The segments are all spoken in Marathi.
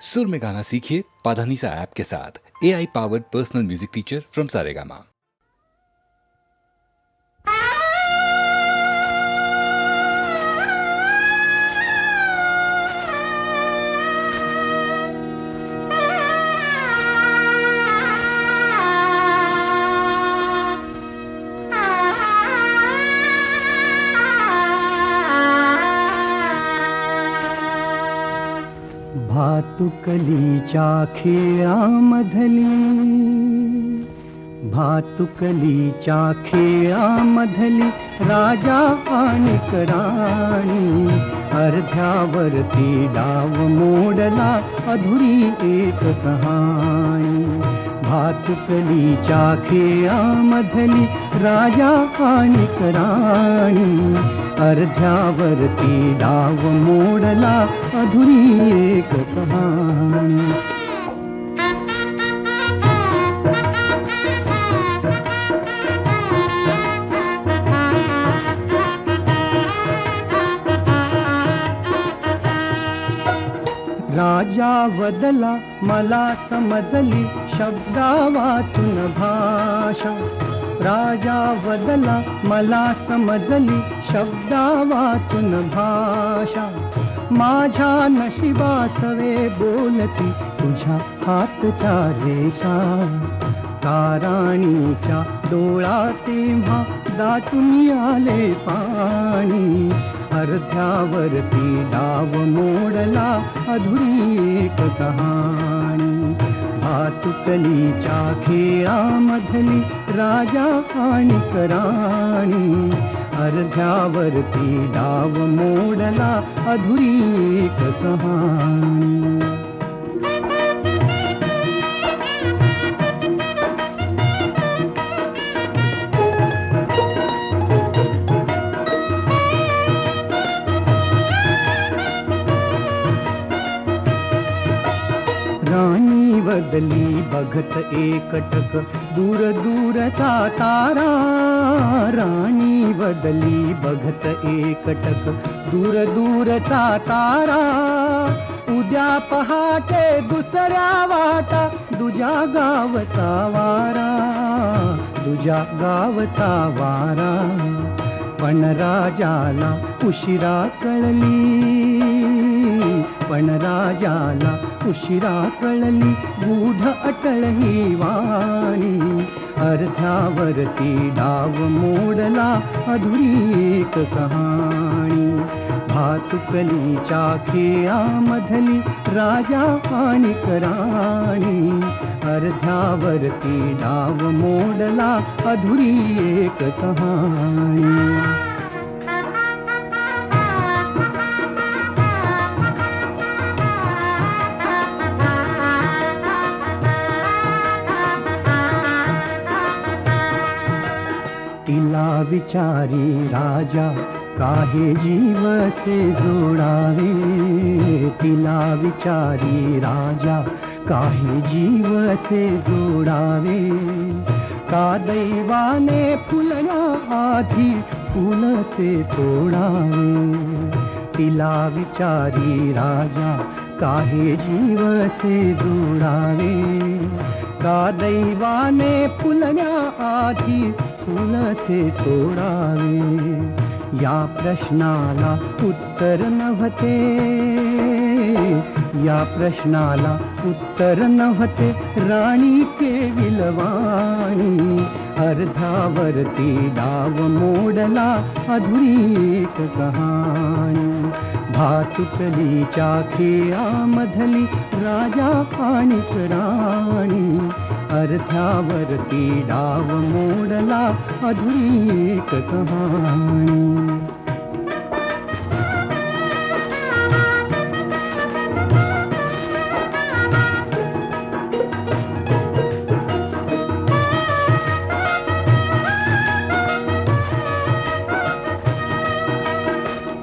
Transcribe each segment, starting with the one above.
सुर में गाना सीखिए पाधानीसा ऐप के साथ। AI powered personal music teacher from Saregama. भातुकलीच्या खेळामधली, भातुकलीच्या खेळामधली राजा आणि राणी, अर्ध्यावरती डाव मोडला अधुरी एक कहाणी. भातुकलीच्या खेळामधली राजा आणि राणी, अर्ध्यावरती डाव मोडला अधुरी एक कहाणी. राजा वदला मला समजली शब्दा वाचून भाषा. राजा वदला मला समजली शब्दा वाचून भाषा. माझ्या नशिबासवे बोलती तुझ्या हातच्या रेषा. ताराणीच्या डोळा तेव्हा दाटून आले पाणी, अर्ध्यावरती डाव मोडला अधुरी एक कहाणी. भातुकलीच्या खेळामधली राजा आणि राणी, अर्ध्यावरती डाव मोडला अधुरी एक कहाणी. राणी बदली बघत एकटक दूर दूरचा तारा. राणी बदली बघत एकटक दूर दूरचा तारा. उद्या पहाटे दुसऱ्या वाटा दुजा गावचा वारा, दुजा गावचा वारा. पण राजाला उशिरा कळली, पण राजाला उशिरा कळली गूढ अटळ ही वाणी. अर्ध्यावरती डाव मोडला अधुरी एक कहाणी. भातुकलीच्या खेळामधली राजा आणि राणी, अर्ध्यावरती डाव मोडला अधुरी एक कहाणी. तिला विचारी राजा काहे जीव से जोडावे. तिला विचारी राजा काहे जीव से जोडावे. का दैवाने फुलना आधी फूल से तोडावे. तिला विचारी राजा काहे जीव से जोडावे. का दैवाने फुलना आधी फूल से तोडावे. या प्रश्नाला उत्तर नव्हते, या प्रश्नाला उत्तर नव्हते राणी केविलवाणी. अर्ध्यावरती डाव मोडला अधुरी एक कहाणी. भातुकलीच्या खेळामधली राजा आणि राणी, अर्ध्यावरती डाव मोडला अधुरी एक कहाणी.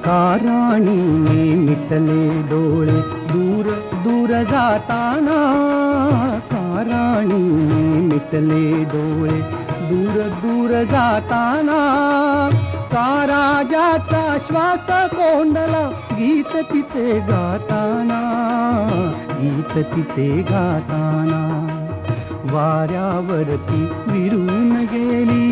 का राणीने मिटले डोळे दूर दूर जाताना. का राणीने मिटले डोळे दूर दूर जाताना. का राजाचा श्वास कोंडला गीत तिचे गाताना. गीत तिचे गाताना वाऱ्यावरती विरून गेली,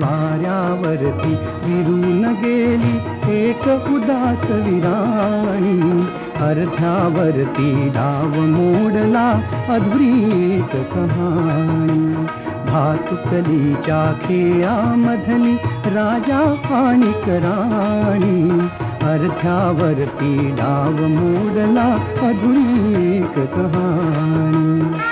वाऱ्यावरती विरून गेली एक उदास विराणी. अर्ध्यावरती डाव मोडला अधुरीच कहाणी. भातुकलीच्या खेळामधली राजा आणि राणी. अर्ध्यावरती डाव मोडला अधुरी एक कहाणी.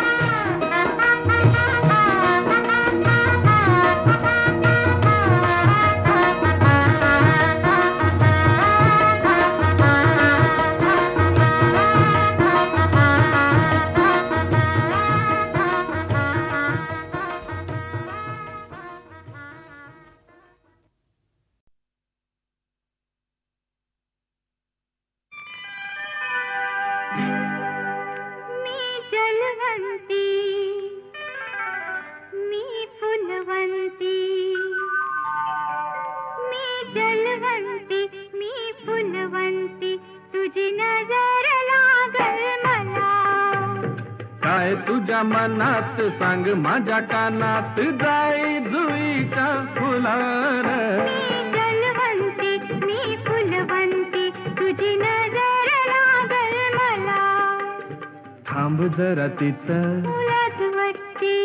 तुझ्या मनात सांग माझ्या कानात जाई जुईच्या फुलार. मी जलवंती मी फुलवंती तुझी नजर लागल मला. थांब जरा तिथं तुलाच वाटते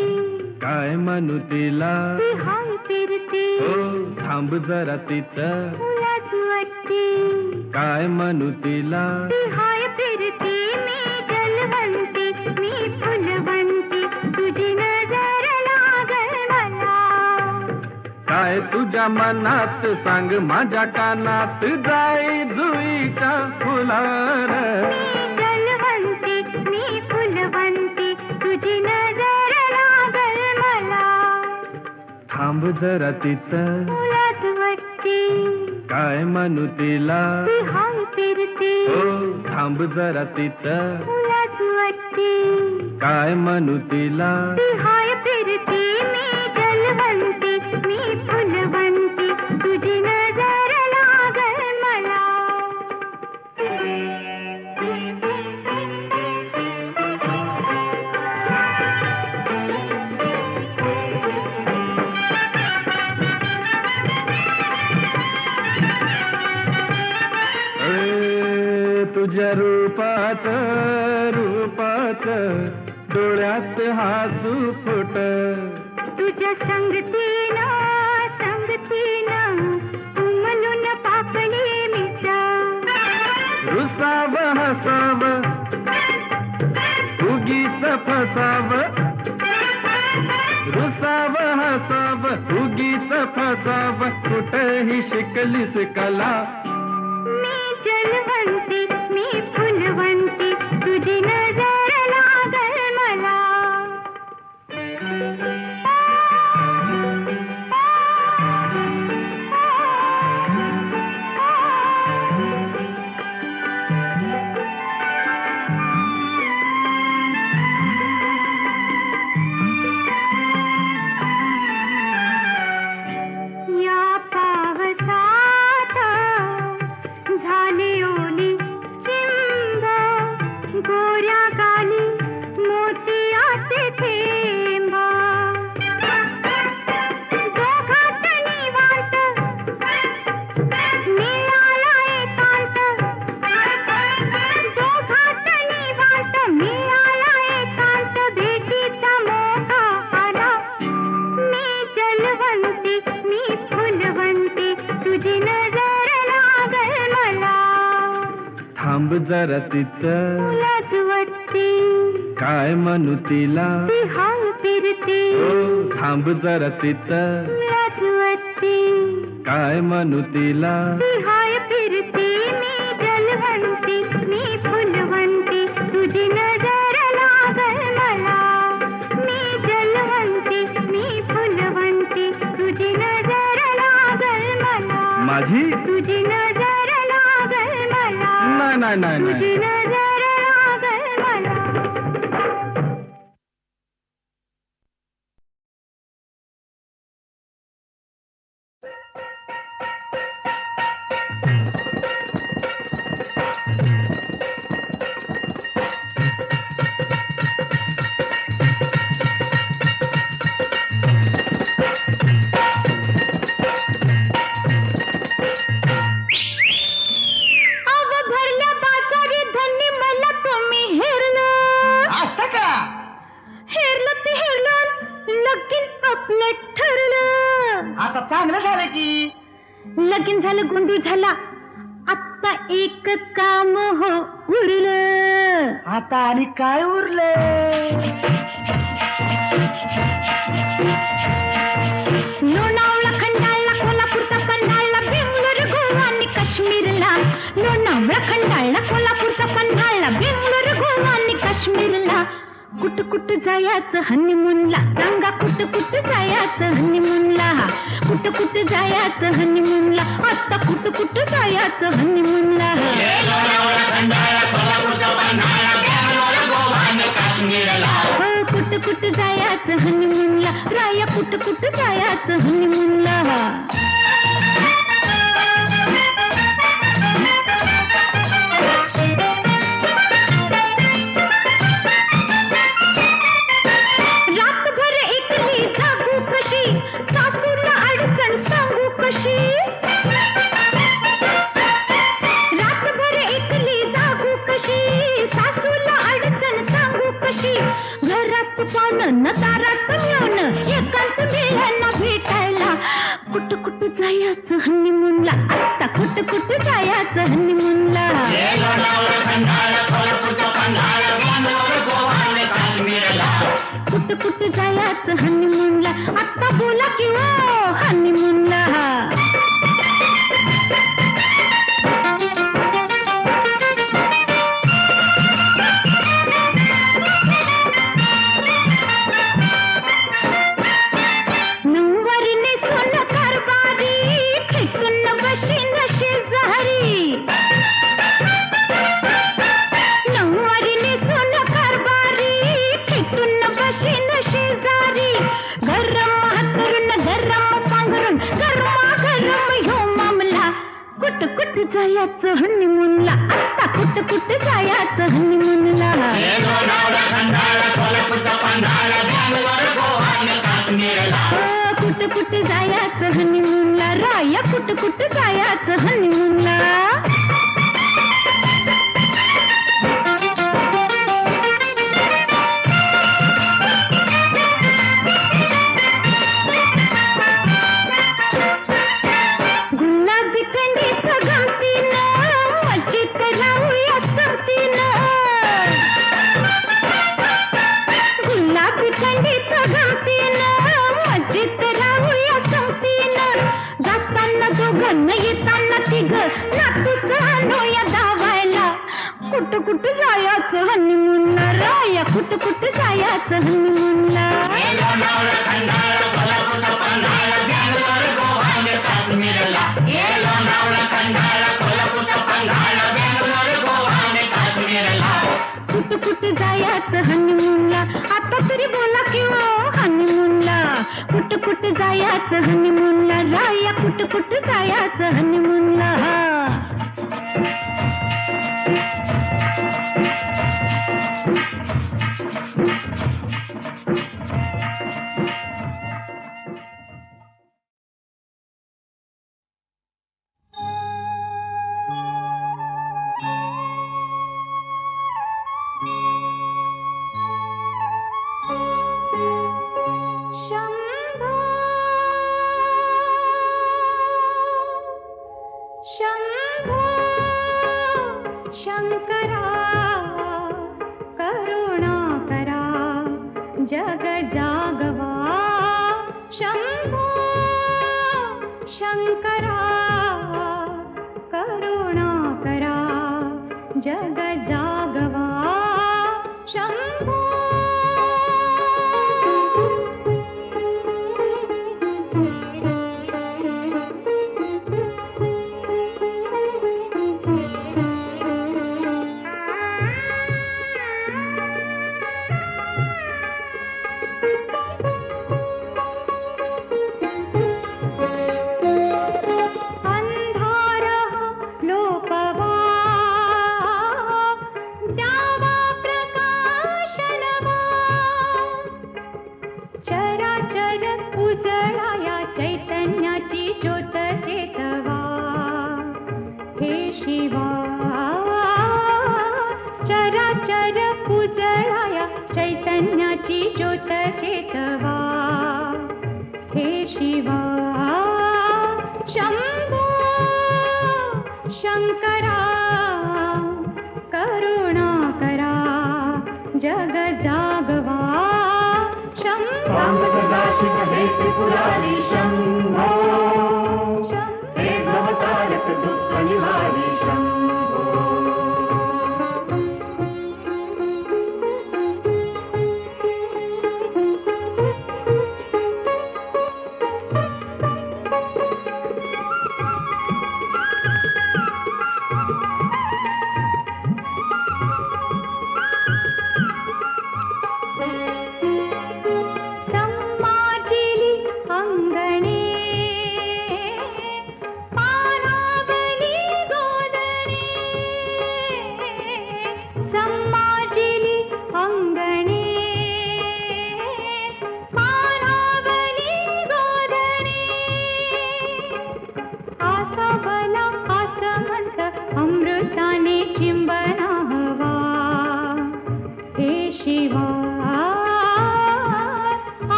काय म्हणू तिला ती हाय फिरते. हो थांब जरा तिथं तुलाच वाटते काय म्हणू तिला ती हाय फिरते. मी जलवंती मी फुलवंती तुझी नजर लागल मला. काय तुझ्या मनात सांग माझ्या कानात जाई जुईच्या फुलार. मी जलवंती मी फुलवंती तुझी नजर लागल मला. थांब जरा तिथं तुलाच वाटते काय म्हणू तिला ती हाय फिरते. हो थांब जरा तिथं तुलाच वाटते काय म्हणू तिला ती हाय फिरते. मी जलवंती मी फुलवंती तुझी नजर लागल मला. तुझ्या रूपात रूपात डोळ्यात हसू फुट. तुझ्या संगतीनं संगतीनं उमलून पापणी मिट. रुसाव हसाव उगीच फसाव. रुसाव हसाव उगीच फसाव कुठेही शिकलीस कला. मी जलवंती मी फुलवंती तुझी नजर लागल मला. या पावसात झाली ओली चिंब. गोऱ्या गाली मोतियाचे थेंब. दोघात निवांत मिळाला एकांत. दोघात निवांत मिळाला एकांत. भेटीचा मोका आला. मी जलवंती मी फुलवंती तुझी नजर लागल मला. थांब जरा तिथं तुलाच वाटते काय म्हणू तिला ती हाय फिरते. हो थांब जरा तिथं तुलाच वाटते काय म्हणू तिला ती हाय फिरते. मी जलवंती मी फुलवंती तुझी नजर लागल मला. मी जलवंती मी फुलवंती तुझी नजर लागल मला. माझी तुझी नजर लागल मला. नाही नाही नाही तुझी नाही नजर लागल मला. चांगलं झालं की. लगीन झालं, गोंधळ झाला, आता एक काम हो उरलं. आता आणि काय उरलं? लोणावळा, खंडाळा, कोल्हापूरचा पन्हाळा, बेंगलोर, गोवा आणि काश्मीरला. लोणावळा, खंडाळा, कोल्हापूरचा पन्हाळा, बेंगलोर, गोवा आणि काश्मीरला. कुठ कुठ जायचं हनीमूनला, सांगा कुठ कुठ जायचं हनीमूनला. कुठ कुठ जायचं हनीमूनला, आता कुठ कुठ जायचं हनीमूनला. हो कुठ कुठ जायचं हनीमूनला, राया कुठ कुठ जायचं हनीमूनला. रातभर एकली जागू कशी, सासूला अडचण सांगू कशी. रातभर एकली जागू कशी, सासूला अडचण सांगू कशी. घरात पाहुणं न दारात मिळवणं, एकांत मिळाला भेटायला. कुठ कुठ जायचं हनीमूनला, आता कुठ कुठ जायचं हनीमूनला. कुठ कुठ जायचं हनीमूनला, आता बोला की हो हनीमूनला. नऊवारीने सोनं कारभारी, खेटून बशीन शेजारी. नऊवारीने सोनं कारभारी, खेटून बशीन शेजारी. गरम हातरून गरम पांघरून, गरमा गरम ह्यो मामला. कुठ कुठ जायचं हनीमूनला, आता कुठ कुठ जायचं हनीमूनला. कुठ कुठ जायचं हनीमूनला, राया कुठ कुठ जायचं हनीमूनला. गुलाबी थंडीत गमतीनं, मजेत राहूया संगतीनं. गुलाबी थंडीत गमतीनं, मजेत राहूया संगतीनं. जाताना दोघं, येताना तिघं, नातूच आणूया दावायला. कुठ कुठ जायचं हनीमूनला, राया कुठ कुठ जायचं हनीमूनला. कुठ कुठ जायचं हनीमूनला, आता तरी बोला की हो हनीमूनला. कुठ कुठ जायचं हनीमूनला, राया कुठ कुठ जायचं हनीमूनला. शंभो शंभो शंकरा, करुणा करा जग जागवा. शंभो शंकरा, करुणा करा जग जागवा. शंभो चैतन्याची ज्योत चेतवा. हे शिवा जग जागवा सांब सदाशिव हे त्रिपुरारी शंभो हे भवतारक दुःख निवारी शंभो संमाजिली अंगणे पानावली गोदणे संमाजिली अंगणे पानावली गोदणे आसावला आसमंत अमृताने चिंबना हवा हे शिवा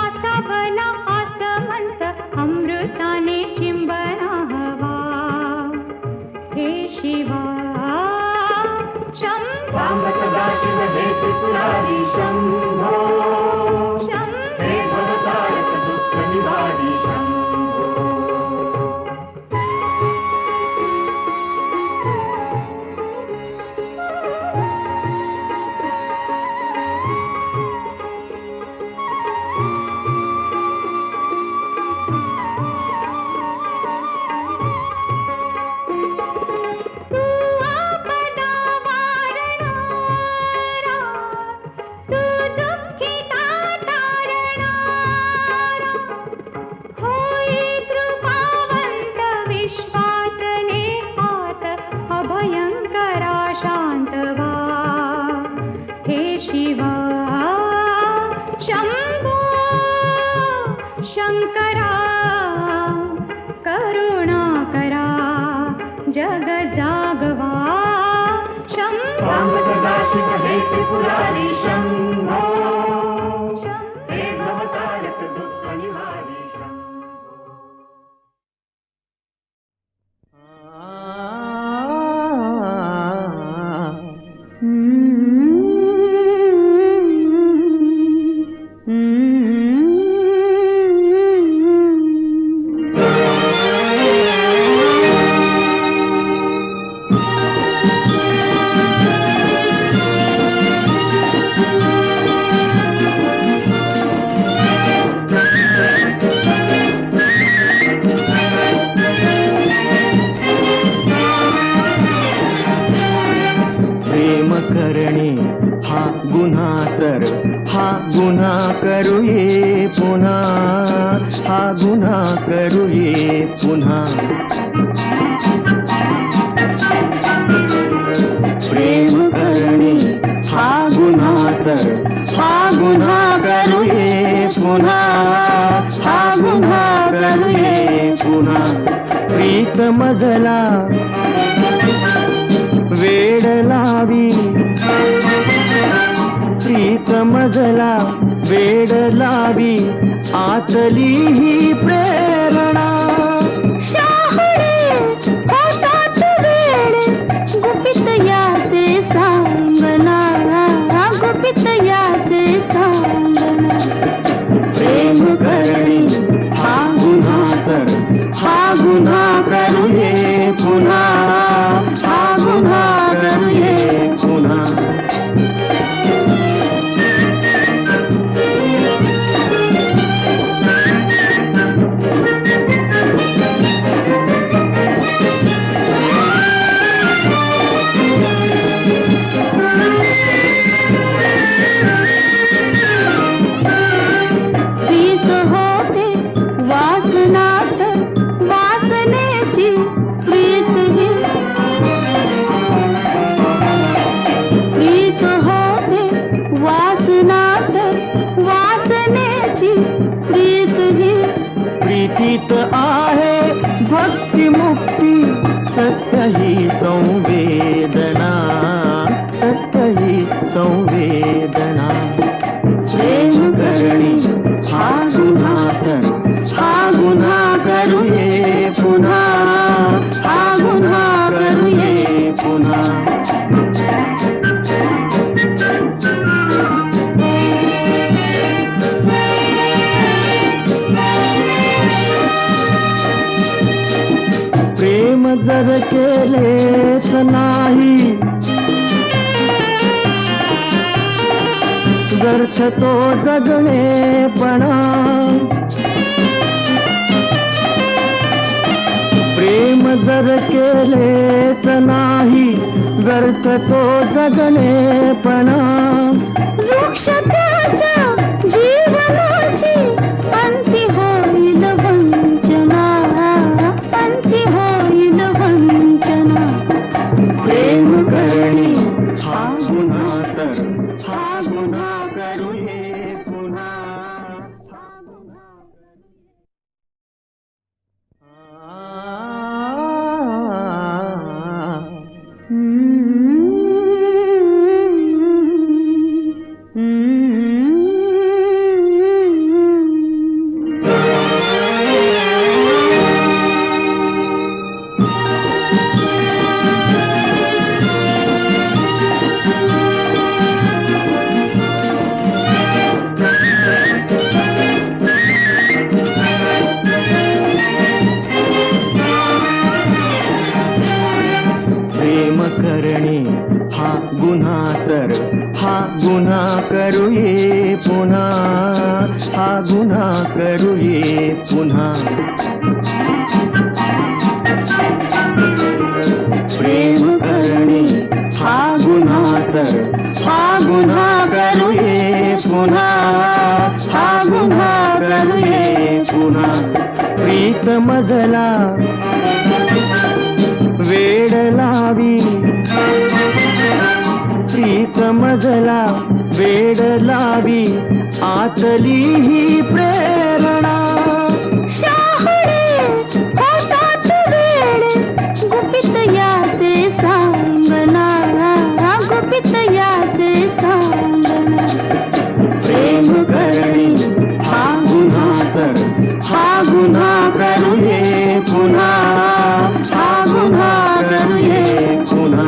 आसावला आसमंत अमृताने चिंबना हवा हे शिवा सांब सदाशिव हे त्रिपुरारी शंभो हे भवतारक दुःख निवारी शंभो तू आपदा वारणारा, तू दुःखिता तारणारा, होई कृपावंत विश्वातले हात अभयंकरा शांतवा हे शिवा शंभो शंकरा करुणा करा जग जागवा सांब सदाशिव हे त्रिपुरारी शंभो हे भवतारक दुःख निवारी शंभो प्रेम करणे हा गुन्हा तर हा गुन्हा करूये पुन्हा हा गुन्हा करूये पुन्हा प्रेम करणे हा गुन्हा तर हा गुन्हा करूये पुन्हा हा गुन्हा करूये पुन्हा प्रीत मजला वेड लावी प्रीत मजला वेड लावी आतली ही प्रेरणा शहाणे होतात वेळे गुपित याचे सांगना गुपित याचे सांगना प्रेम करणे हा गुन्हा तर हा गुन्हा करूये पुन्हा हा गुन्हा करूये पुन्हा प्रीत होते वासनात वासनेची प्रीत ही प्रीत होते वासनात वासनेची प्रीत ही प्रीतीत आहे भक्ती मुक्ती सत्य ही संवेदना सत्य ही संवेदना प्रेम करणे हा गुन्हा तर हा गुन्हा करूये पुन्हा हा गुन्हा करूये पुन्हा जर केलेच नाही व्यर्थ तो जगणेपणा प्रेम जर केलेच नाही व्यर्थ तो जगणेपणा वृक्ष त्याच्या जीवनाची पंथी होईल वंचना, पंथी होईल वंचना. प्रेम करणे हा गुन्हा तर हा गुन्हा करूये पुन्हा हा गुन्हा प्रेम करणे हा गुन्हा तर हा गुन्हा करूये पुन्हा हा गुन्हा करूये पुन्हा प्रेम करणे हा गुन्हा तर हा गुन्हा करूये पुन्हा हा गुन्हा करूये पुन्हा प्रीत मजला वेड लावी प्रीत मजला वेड लावी आतली ही प्रेरणा शहाणे होतात वेळे गुपित याचे सांगना, गुपित याचे सांगना. प्रेम करणे हा गुन्हा तर हा गुन्हा करूये पुन्हा हा गुन्हा करूये पुन्हा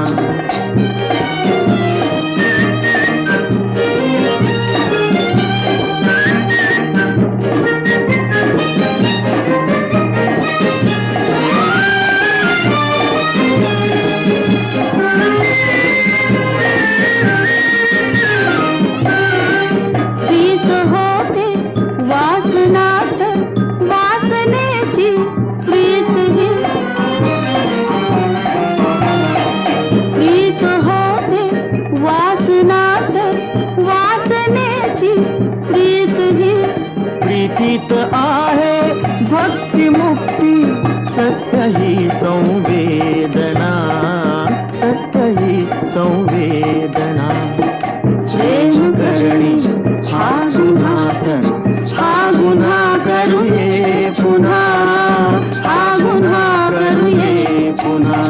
प्रीत होते वासनात वासनेची प्रीत ही प्रीत होते वासनात वासनेची प्रीत ही प्रीतीत आहे भक्ती मुक्ती सत्य ही संवेदना सत्य ही संवेदना प्रेम करणे हा गुन्हा तर हा गुन्हा करूये पुन्हा हा गुन्हा करूये पुन्हा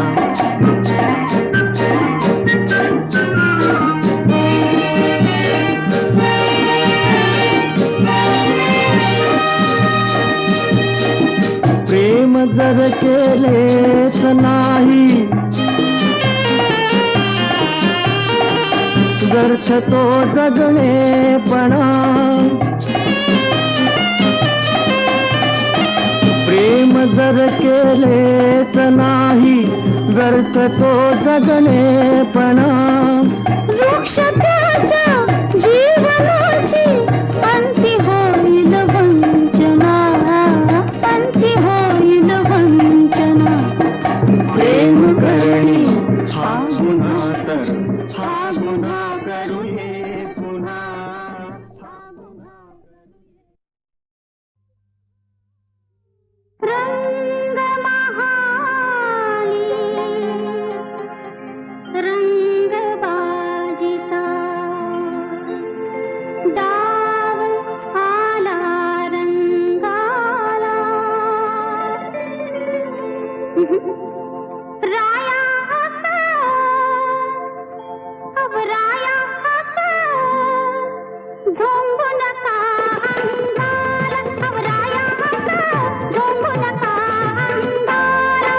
प्रेम जर केलेच नाही व्यर्थ तो जगणेपणा प्रेम जर केलेच नाही व्यर्थ तो जगणेपणा वृक्ष त्याच्या जीवनाची पंथी होईल वंचना, पंथी होईल वंचना. प्रेम करणे हा गुन्हा तर हा गुन्हा करूये पुन्हा हा गुन्हा रंगमहाली रंगबाजिता डाव आला रंगाला राया आता अब राया आता झोंबू नका अंगाला अब राया आता झोंबू नका अंगाला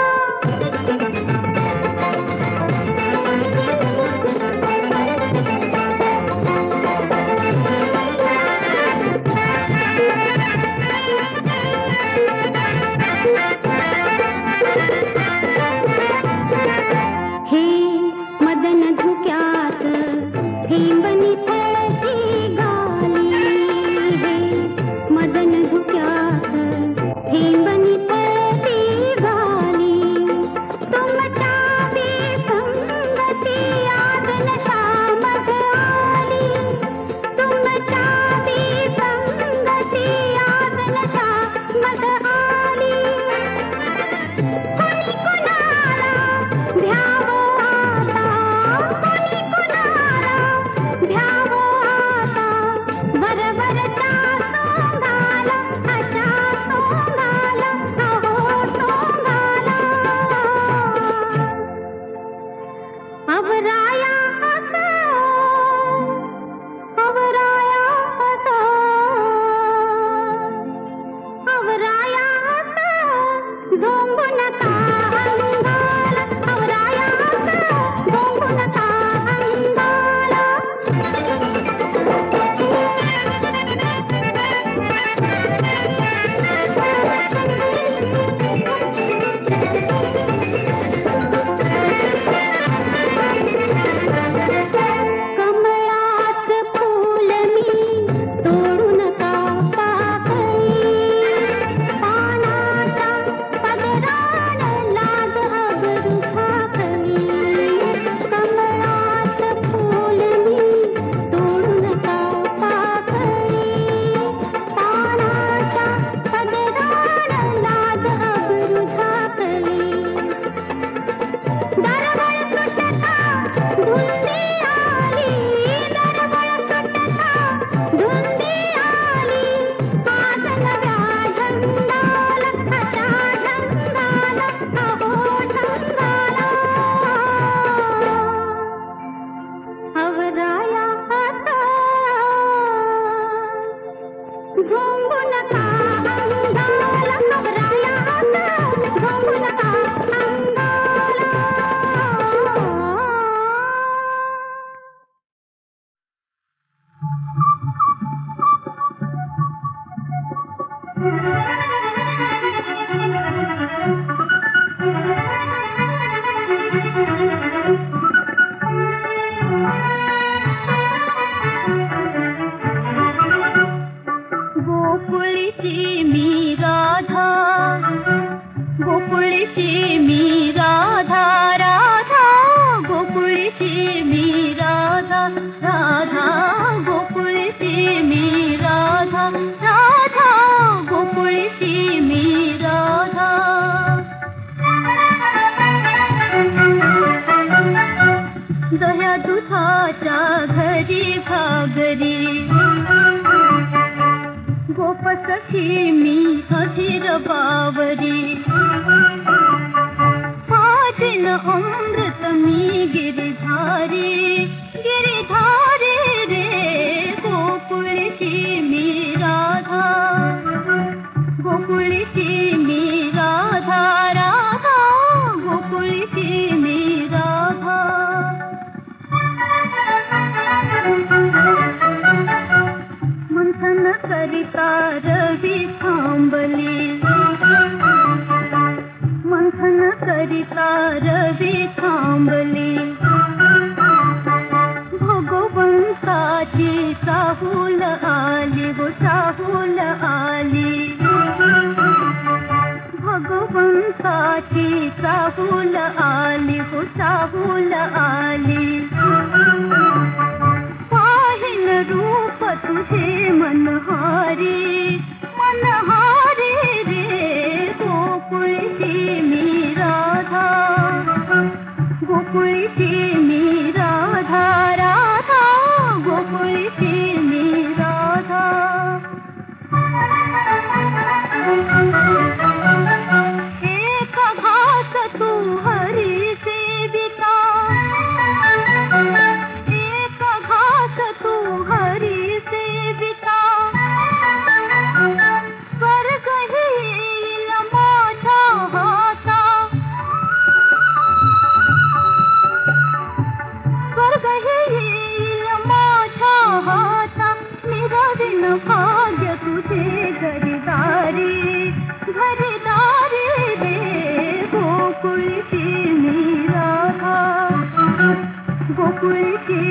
गोकुळीची मी राधा, गोकुळीची मी राधा, राधा गोकुळीची मी राधा, राधा गोकुळीची मी राधा, राधा गोकुळीची मी राधा. दह्या दुधाच्या घरी घागरी, गोपसखी मी अधीर बावरी, पाजिन अमृत मी गिरिधारी, गिरिधारी रे गोकुळीची मी राधा, गोकुळीची मी राधा, राधा गोकुळीची मी राधा. मंथन करिता रवी थांबली, मंथन करिता रवी थांबली, भगवंताची चाहूल आली हो चाहूल आली, भगवंताची चाहूल आली हो चाहूल आली. पाहिन रूप तुझे मनहारी, मनहारी रे गोकुळीची मी राधा, गोकुळीची मी राधा, राधा गोकुळीची मी राधा. एक घास तू हरी सेविका, एक घास तू हरी सेविका, स्वर्ग येईल माझ्या हाता, स्वर्ग येईल माझ्या हाता. निराविन भाग्य तुझे घरदारी, घरदारी रे गोकुळीची मी राधा, गोकुळीची